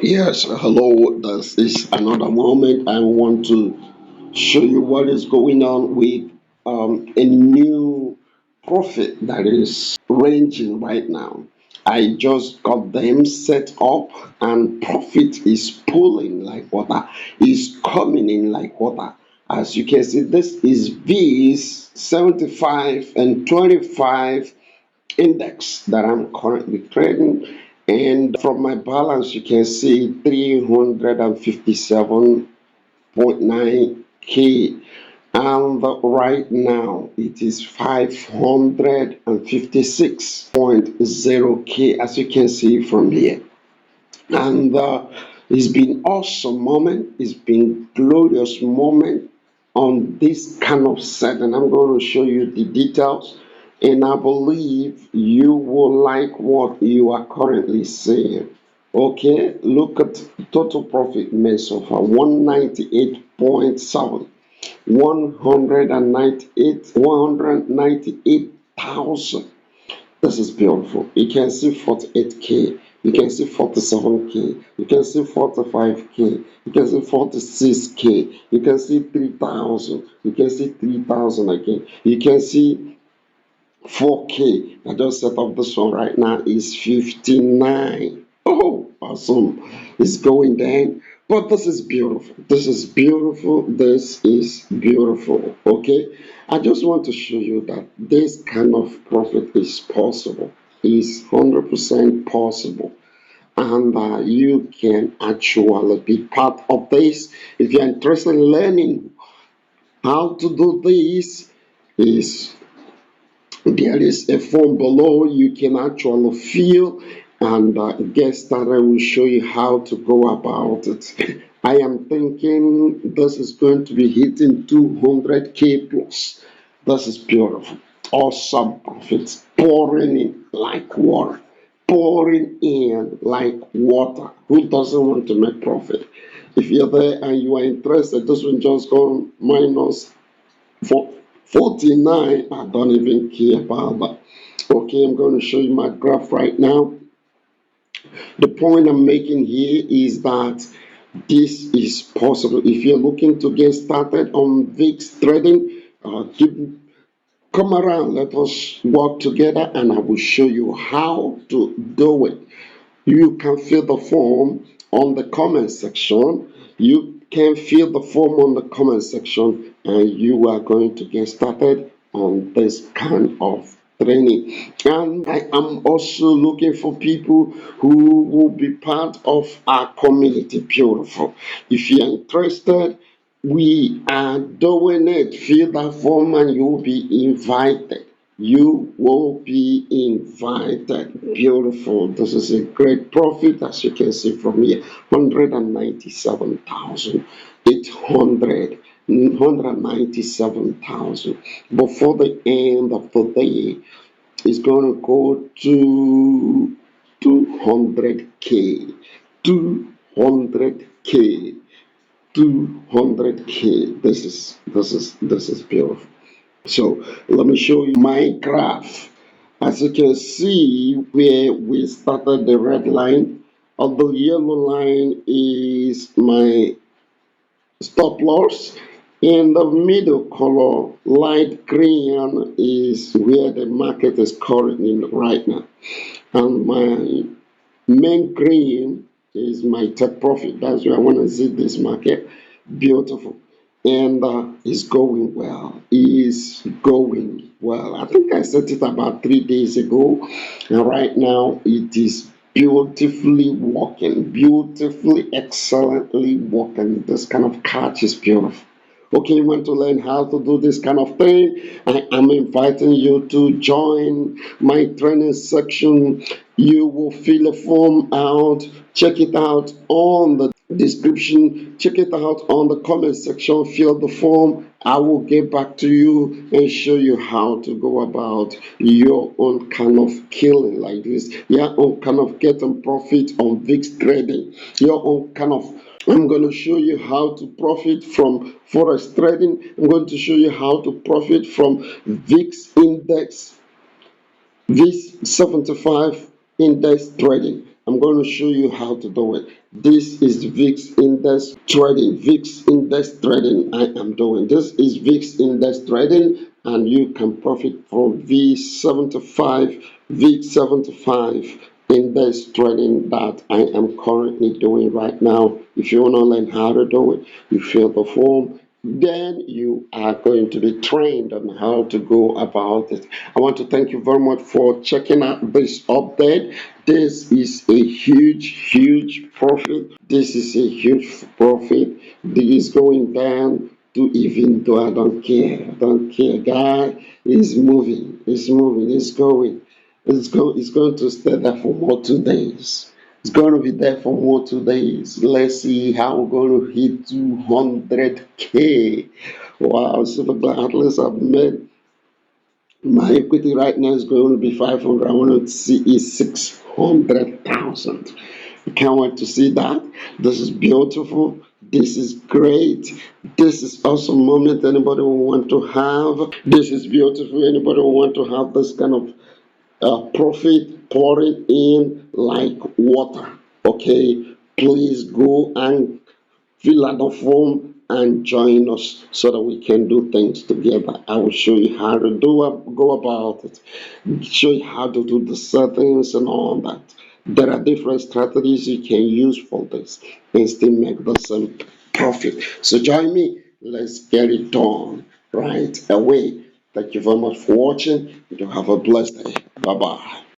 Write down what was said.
Yes, hello. This is another moment. I want to show you what is going on with a new profit that is ranging right now. I just got them set up, and profit is pulling like water, is coming in like water. As you can see, this is V's 75 and 25 index that I'm currently trading. And from my balance, you can see 357.9K. And right now, it is 556.0K, as you can see from here. And it's been awesome moment. It's been glorious moment on this kind of setting. I'm going to show you the details, and I believe you will like what you are currently seeing. Okay, look at total profit made so far 198.7, 198,000. This is beautiful. You can see 48K, you can see 47K, you can see 45K, you can see 46K, you can see 3,000, you can see 3,000 again, you can see 4K. I just set up this one right now is 59. Oh, awesome. It's going down. But this is beautiful. This is beautiful. This is beautiful. Okay. I just want to show you that this kind of profit is possible. Is 100% possible. And you can actually be part of this. If you're interested in learning how to do this, is there is a form below you can actually fill and get started. Will show you how to go about it. I am thinking this is going to be hitting 200K plus. This is beautiful. Awesome profits pouring in like water. Pouring in like water. Who doesn't want to make profit? If you're there and you are interested, this will just go minus for 49. I don't even care about that. Okay, I'm going to show you my graph right now. The point I'm making here is that this is possible. If you're looking to get started on VIX trading, come around, let us work together, and I will show you how to do it. You can fill the form on the comment section. You can fill the form on the comment section, and you are going to get started on this kind of training. And I am also looking for people who will be part of our community. Beautiful. If you're interested, we are doing it. Fill that form and you will be invited. You will be invited. Beautiful. This is a great profit, as you can see from here. 197,800. 197,000. Before the end of the day, it's going to go to 200K. 200K. 200K. This is beautiful. So let me show you my graph. As you can see, where we started, the red line of the yellow line is my stop loss. In the middle color, light green, is where the market is currently right now. And my main green is my take profit. That's where I want to see this market. Beautiful. And it's going well. It's going well. I think I set it about 3 days ago. And right now it is beautifully working, beautifully, excellently working. This kind of catch is beautiful. Okay, you want to learn how to do this kind of thing? I am inviting you to join my training section. You will fill a form out, check it out on the description, check it out on the comment section, fill the form. I will get back to you and show you how to go about your own kind of killing like this, your own kind of getting profit on VIX trading, your own kind of. I'm going to show you how to profit from Forex trading. I'm going to show you how to profit from VIX index, VIX 75 index trading. I'm going to show you how to do it. This is VIX index trading. VIX index trading I am doing. This is VIX index trading, and you can profit from V75, VIX75 index trading that I am currently doing right now. If you want to learn how to do it, you fill the form, then you are going to be trained on how to go about it. I want to thank you very much for checking out this update. This is a huge profit. This is a huge profit. This is going down to, even though I don't care. I don't care. Guy is moving. It's moving. It's going. It's going to stay there for more 2 days. It's going to be there for more 2 days. Let's see how we're going to hit 200K. Wow, super glad. At least I've made my equity right now is going to be 500. I want to see is 600,000. I can't wait to see that. This is beautiful. This is great. This is awesome moment anybody will want to have. This is beautiful. Anybody will want to have this kind of profit pouring in like water. Okay, please go and fill out the form and join us so that we can do things together. I will show you how to go about it, show you how to do the settings and all that. There are different strategies you can use for this and still make the same profit. So join me. Let's get it done right away. Thank you very much for watching. You have a blessed day. Bye bye.